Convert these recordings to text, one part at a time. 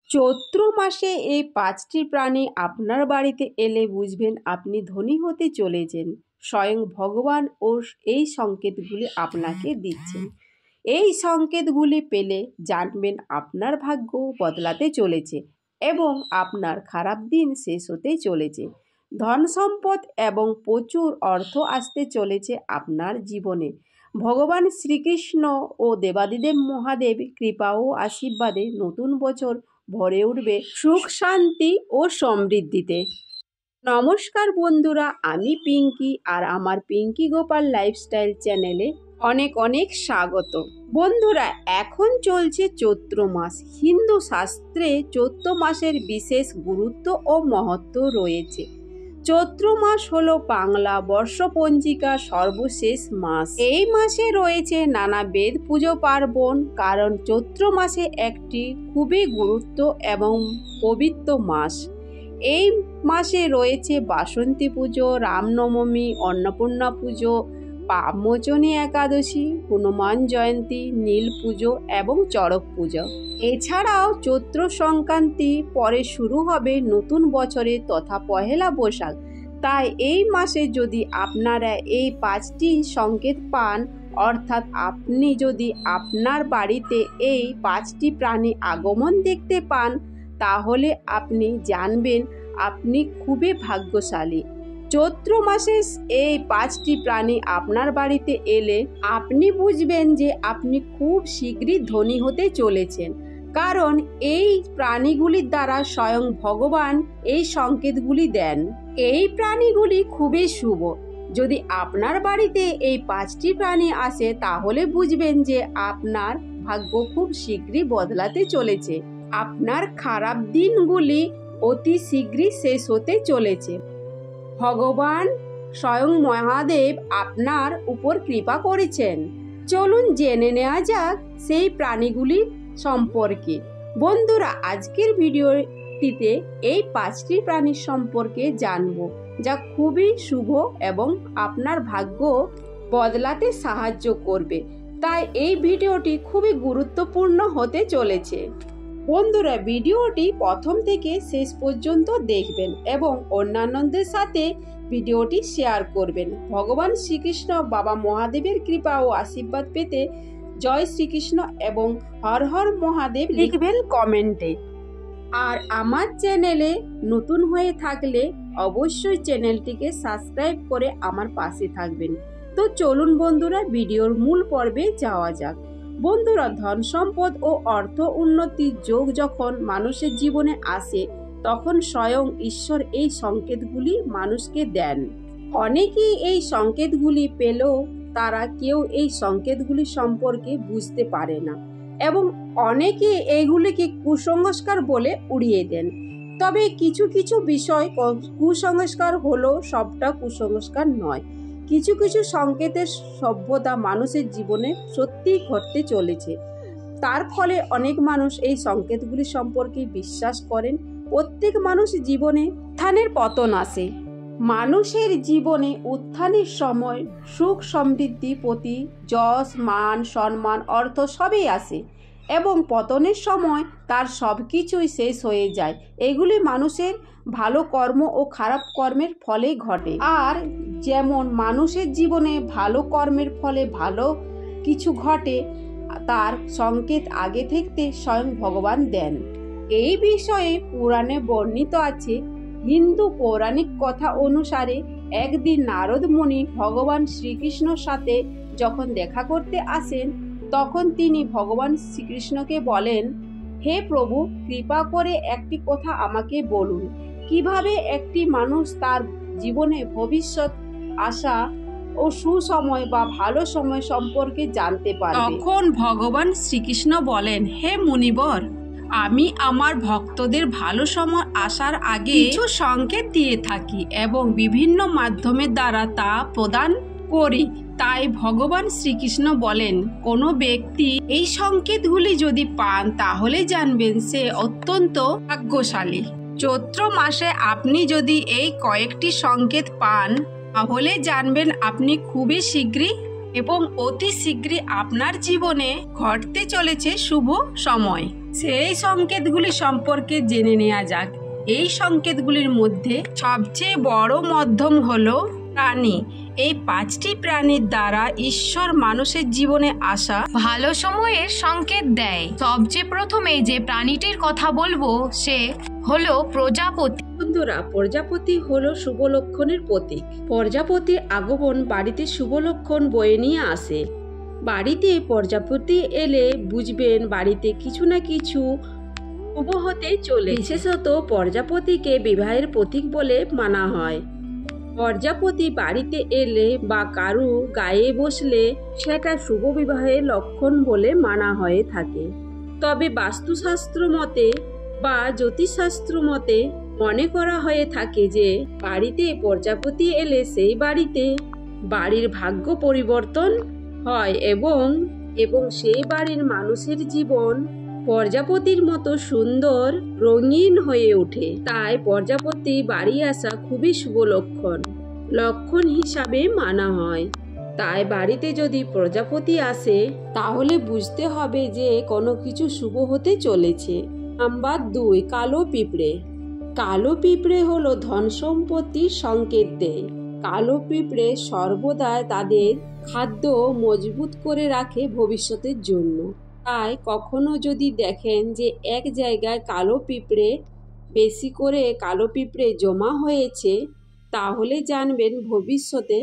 চৈত্র মাসে এই ৫টি প্রাণী আপনার বাড়িতে এলে বুঝবেন আপনি ধনী হতে চলেছেন। স্বয়ং ভগবান ও এই সংকেতগুলি আপনাকে দিচ্ছেন। এই সংকেতগুলি পেলে জানবেন আপনার ভাগ্য বদলাতে চলেছে এবং আপনার খারাপ দিন শেষ হতে চলেছে। ধন সম্পদ এবং প্রচুর অর্থ আসতে চলেছে আপনার জীবনে। ভগবান শ্রীকৃষ্ণ ও দেবাদিদেব মহাদেব কৃপা ও আশীর্বাদে নতুন বছর ভরে উঠবে সুখ, শান্তি ও সমৃদ্ধিতে। নমস্কার বন্ধুরা, আমি পিঙ্কি আর আমার পিঙ্কি গোপাল লাইফস্টাইল চ্যানেলে অনেক অনেক স্বাগত। বন্ধুরা, এখন চলছে চৈত্র মাস। হিন্দু শাস্ত্রে চৈত্র মাসের বিশেষ গুরুত্ব ও মহত্ব রয়েছে। চৈত্র মাস হলো বাংলা বর্ষপঞ্জিকার সর্বশেষ মাস। এই মাসে রয়েছে নানা বেদ পুজো পার্বণ, কারণ চৈত্র মাসে একটি খুবই গুরুত্ব এবং পবিত্র মাস। এই মাসে রয়েছে বাসন্তী পুজো, রামনবমী, অন্নপূর্ণা পুজো, পাপমোচনী একাদশী, হনুমান জয়ন্তী, নীল পুজো এবং চড়ক পুজো। এছাড়াও চৈত্র সংক্রান্তি পরে শুরু হবে নতুন বছরে তথা পহেলা বৈশাখ। তাই এই মাসে যদি আপনারা এই 5টি সংকেত পান, অর্থাৎ আপনি যদি আপনার বাড়িতে এই 5টি প্রাণী আগমন দেখতে পান, তাহলে আপনি জানবেন আপনি খুবই ভাগ্যশালী। চৈত্র মাসে এই 5টি প্রাণী আপনার বাড়িতে এলে আপনি বুঝবেন যে আপনি খুব শীঘ্রই ধনী হতে চলেছেন, কারণ এই প্রাণীগুলির দ্বারা স্বয়ং ভগবান এই সংকেতগুলি দেন। এই প্রাণীগুলি খুবই শুভ। যদি আপনার বাড়িতে এই 5টি প্রাণী আসে, তাহলে বুঝবেন যে আপনার ভাগ্য খুব শীঘ্রই বদলাতে চলেছে। আপনার খারাপ দিনগুলি অতি শীঘ্রই শেষ হতে চলেছে। ভগবান স্বয়ং মহাদেব আপনার উপর কৃপা করেছেন। চলুন জেনে নেওয়া যাক সেই প্রাণীগুলির সম্পর্কে। বন্ধুরা, আজকের ভিডিওটিতে এই 5টি প্রাণীর সম্পর্কে জানবো, যা খুবই শুভ এবং আপনার ভাগ্য বদলাতে সাহায্য করবে। তাই এই ভিডিওটি খুবই গুরুত্বপূর্ণ হতে চলেছে। বন্ধুরা, ভিডিওটি প্রথম থেকে শেষ পর্যন্ত দেখবেন এবং অন্যান্যদের সাথে ভিডিওটি শেয়ার করবেন। ভগবান শ্রীকৃষ্ণ বাবা মহাদেবের কৃপা ও আশীর্বাদ পেতে জয় শ্রীকৃষ্ণ এবং হর হর মহাদেব লিখবেন কমেন্টে। আর আমার চ্যানেলে নতুন হয়ে থাকলে অবশ্যই চ্যানেলটিকে সাবস্ক্রাইব করে আমার পাশে থাকবেন। তো চলুন বন্ধুরা, ভিডিওর মূল পর্বে যাওয়া যাক। বন্ধুরা, ধন সম্পদ ও অর্থ উন্নতির যোগ যখন মানুষের জীবনে আসে, তখন স্বয়ং ঈশ্বর এই সংকেতগুলি মানুষকে দেন। অনেকেই এই সংকেতগুলি পেলেও তারা কেউ এই সংকেতগুলি সম্পর্কে বুঝতে পারে না এবং অনেকে এইগুলিকে কুসংস্কার বলে উড়িয়ে দেন। তবে কিছু কিছু বিষয় কুসংস্কার হলেও সবটা কুসংস্কার নয়। কিছু কিছু সংকেতের সভ্যতা মানুষের জীবনে সত্যিই ঘটতে চলেছে। তার ফলে অনেক মানুষ এই সংকেতগুলি সম্পর্কে বিশ্বাস করেন। প্রত্যেক মানুষ জীবনে উত্থানের পতন আসে। মানুষের জীবনে উত্থানের সময় সুখ, সমৃদ্ধি, প্রতি যশ, মান, সম্মান, অর্থ সবই আসে এবং পতনের সময় তার সব কিছুই শেষ হয়ে যায়। এগুলি মানুষের ভালো কর্ম ও খারাপ কর্মের ফলেই ঘটে। আর যেমন মানুষের জীবনে ভালো কর্মের ফলে ভালো কিছু ঘটে, তার সংকেত আগে থাকতে স্বয়ং ভগবান দেন। এই বিষয়ে পুরাণে বর্ণিত আছে। হিন্দু পৌরাণিক কথা অনুসারে একদিন নারদ মুনি ভগবান শ্রীকৃষ্ণর সাথে যখন দেখা করতে আসেন, তখন তিনি ভগবান শ্রীকৃষ্ণকে বলেন, হে প্রভু, কৃপা করে একটি কথা আমাকে বলুন, কিভাবে একটি মানুষ তার জীবনে ভবিষ্যৎ আশা ও সুসময় বা ভালো সময় সম্পর্কে জানতে পারবে। তখন ভগবান শ্রীকৃষ্ণ বলেন, হে মুনিবর, আমি আমার ভক্তদের ভালো সময় আসার আগে কিছু সংকেত দিয়ে থাকি এবং বিভিন্ন মাধ্যমের দ্বারা তা প্রদান করি। তাই ভগবান শ্রীকৃষ্ণ বলেন, কোনো ব্যক্তি এই সংকেতগুলি যদি পান, তাহলে জানবেন সে অত্যন্ত ভাগ্যশালী। চৈত্র মাসে আপনি যদি এই কয়েকটি সংকেত পান, তাহলে জানবেন আপনি খুবই শীঘ্রই এবং অতি শীঘ্রই আপনার জীবনে ঘটতে চলেছে শুভ সময়। সেই সংকেতগুলি সম্পর্কে জেনে নেওয়া যাক। এই সংকেতগুলির মধ্যে সবচেয়ে বড় মধ্যম হলো প্রাণী। এই 5টি প্রাণীর দ্বারা ঈশ্বর মানুষের জীবনে আসা ভালো সময়ের সংকেত দেয়। সবচেয়ে প্রথমে যে প্রাণীটির কথা বলবো সে হলো প্রজাপতি। বন্ধুরা, প্রজাপতি হলো শুভ লক্ষণের প্রতীক। প্রজাপতির আগমন বাড়িতে শুভ লক্ষণ বয়ে নিয়ে আসে। বাড়িতে প্রজাপতি এলে বুঝবেন বাড়িতে কিছু না কিছু শুভ হতে চলে। বিশেষত প্রজাপতিকে বিবাহের প্রতীক বলে মানা হয়। প্রজাপতি বাড়িতে এলে বা কারু গায়ে বসলে সেটা শুভ বিবাহের লক্ষণ বলে মানা হয়ে থাকে। তবে বাস্তুশাস্ত্র মতে বা জ্যোতিষশাস্ত্র মতে মনে করা হয়ে থাকে যে বাড়িতে প্রজাপতি এলে সেই বাড়িতে বাড়ির ভাগ্য পরিবর্তন হয় এবং সেই বাড়ির মানুষের জীবন প্রজাপতির মতো সুন্দর রঙিন হয়ে ওঠে। তাই প্রজাপতি বাড়ি আসা খুবই শুভ লক্ষণ হিসাবে মানা হয়। তাই বাড়িতে যদি প্রজাপতি আসে তাহলে বুঝতে হবে যে কোনো কিছু শুভ হতে চলেছে। নাম্বার 2, কালো পিঁপড়ে। কালো পিঁপড়ে হলো ধন সম্পত্তির সংকেত দেয়। কালো পিঁপড়ে সর্বদা তাদের খাদ্য মজবুত করে রাখে ভবিষ্যতের জন্য। তাই কখনো যদি দেখেন যে এক জায়গায় বেশি করে কালো পিঁপড়ে জমা হয়েছে, তাহলে জানবেন ভবিষ্যতে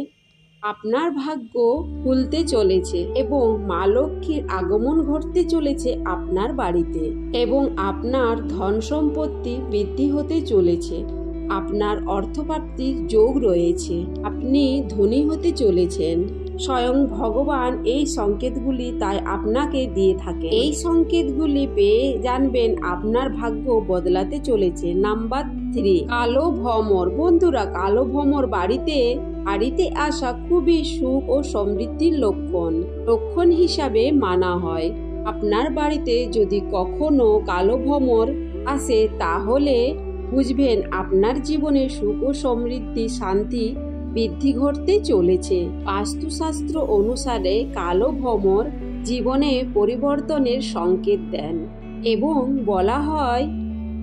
আপনার ভাগ্য খুলতে চলেছে এবং মা লক্ষ্মীর আগমন ঘটতে চলেছে আপনার বাড়িতে এবং আপনার ধন সম্পত্তি বৃদ্ধি হতে চলেছে। আপনার অর্থপ্রাপ্তির যোগ রয়েছে। আপনি ধনী হতে চলেছেন। স্বয়ং ভগবান এই সংকেতগুলি তাই আপনাকে দিয়ে থাকে। এই সংকেতগুলি পেয়ে জানবেন আপনার ভাগ্য বদলাতে চলেছে। নাম্বার 3, কালো ভ্রমর। বন্ধুরা, কালো ভ্রমর বাড়িতে আসা খুবই সুখ ও সমৃদ্ধির লক্ষণ হিসাবে মানা হয়। আপনার বাড়িতে যদি কখনো কালো ভ্রমর আসে তাহলে বুঝবেন আপনার জীবনে সুখ ও সমৃদ্ধি, শান্তি বৃদ্ধি ঘটতে চলেছে। বাস্তুশাস্ত্র অনুসারে কালো ভ্রমর জীবনে পরিবর্তনের সংকেত দেন এবং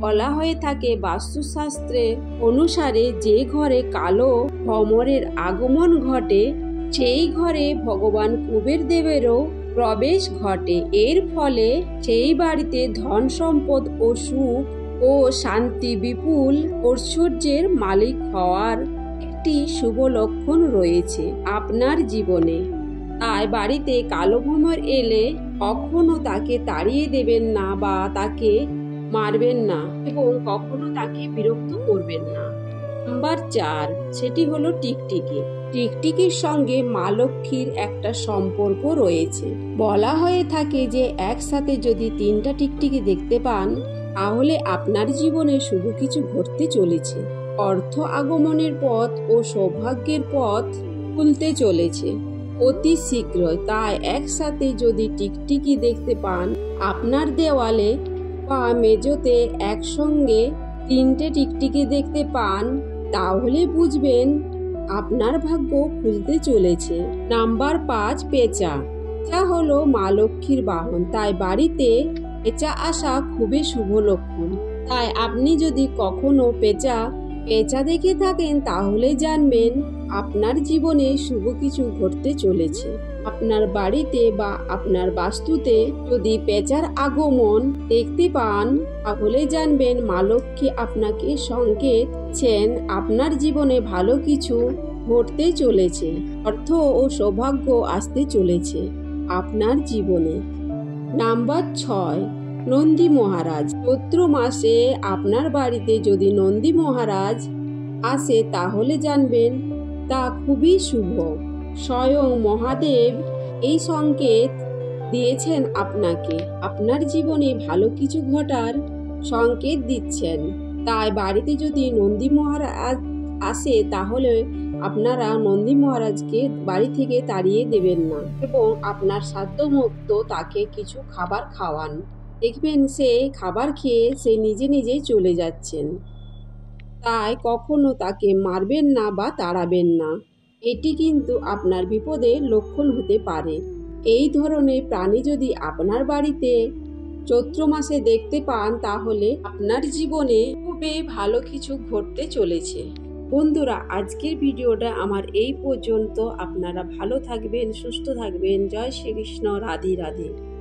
বলা হয়ে থাকে বাস্তুশাস্ত্রে অনুসারে যে ঘরে কালো ভ্রমরের আগমন ঘটে সেই ঘরে ভগবান কুবের দেবেরও প্রবেশ ঘটে। এর ফলে সেই বাড়িতে ধন সম্পদ ও সুখ ও শান্তি, বিপুল ঐশ্বর্যের মালিক হওয়ার একটি শুভ লক্ষণ রয়েছে আপনার জীবনে। তাই বাড়িতে কালো ভ্রমর এলে কখনো তাকে তাড়িয়ে দেবেন না বা তাকে মারবেন না এবং কখনো তাকে বিরক্ত করবেন না। নাম্বার 4, সেটি হলো টিকটিকি। টিকটিকির সঙ্গে মা লক্ষ্মীর একটা সম্পর্ক রয়েছে। বলা হয়ে থাকে যে একসাথে যদি 3টা টিকটিকি দেখতে পান তাহলে আপনার জীবনে শুভ কিছু ঘটতে চলেছে। অর্থ আগমনের পথ ও সৌভাগ্যের পথ খুলতে চলেছে অতি শীঘ্রই। তাই একসাথে যদি টিকটিকি দেখতে পান আপনার দেওয়ালে বা মেঝেতে একসঙ্গে 3টে টিকটিকি দেখতে পান তাহলে বুঝবেন আপনার ভাগ্য খুলতে চলেছে। নাম্বার 5, পেঁচা। পেঁচা হলো মা লক্ষ্মীর বাহন। তাই বাড়িতে পেঁচা আসা খুবই শুভ লক্ষণ। তাই আপনি যদি কখনো পেঁচা দেখে থাকেন তাহলে জানবেন আপনার জীবনে শুভ কিছু ঘটতে চলেছে। আপনার বাড়িতে বা আপনার বাস্তুতে যদি পেঁচার আগমন দেখতে পান তাহলে জানবেন মা লক্ষ্মী আপনাকে সংকেত দিচ্ছেন আপনার জীবনে ভালো কিছু ঘটতে চলেছে। অর্থ ও সৌভাগ্য আসতে চলেছে আপনার জীবনে। নাম্বার 6, নন্দী মহারাজ। চৈত্র মাসে আপনার বাড়িতে যদি নন্দী মহারাজ আসে তাহলে জানবেন তা খুবই শুভ। স্বয়ং মহাদেব এই সংকেত দিয়েছেন আপনাকে। আপনার জীবনে ভালো কিছু ঘটার সংকেত দিচ্ছেন। তাই বাড়িতে যদি নন্দী মহারাজ আসে তাহলে আপনারা নন্দী মহারাজকে বাড়ি থেকে তাড়িয়ে দেবেন না এবং আপনার সাধ্যমতো তাকে কিছু খাবার খাওয়ান। দেখবেন সে খাবার খেয়ে সে নিজেই চলে যাচ্ছেন। তাই কখনো তাকে মারবেন না বা তাড়াবেন না। এটি কিন্তু আপনার বিপদের লক্ষণ হতে পারে। এই ধরনের প্রাণী যদি আপনার বাড়িতে চৈত্র মাসে দেখতে পান তাহলে আপনার জীবনে খুবই ভালো কিছু ঘটতে চলেছে। বন্ধুরা, আজকের ভিডিওটা আমার এই পর্যন্ত। আপনারা ভালো থাকবেন, সুস্থ থাকবেন। জয় শ্রীকৃষ্ণ, রাধে রাধে।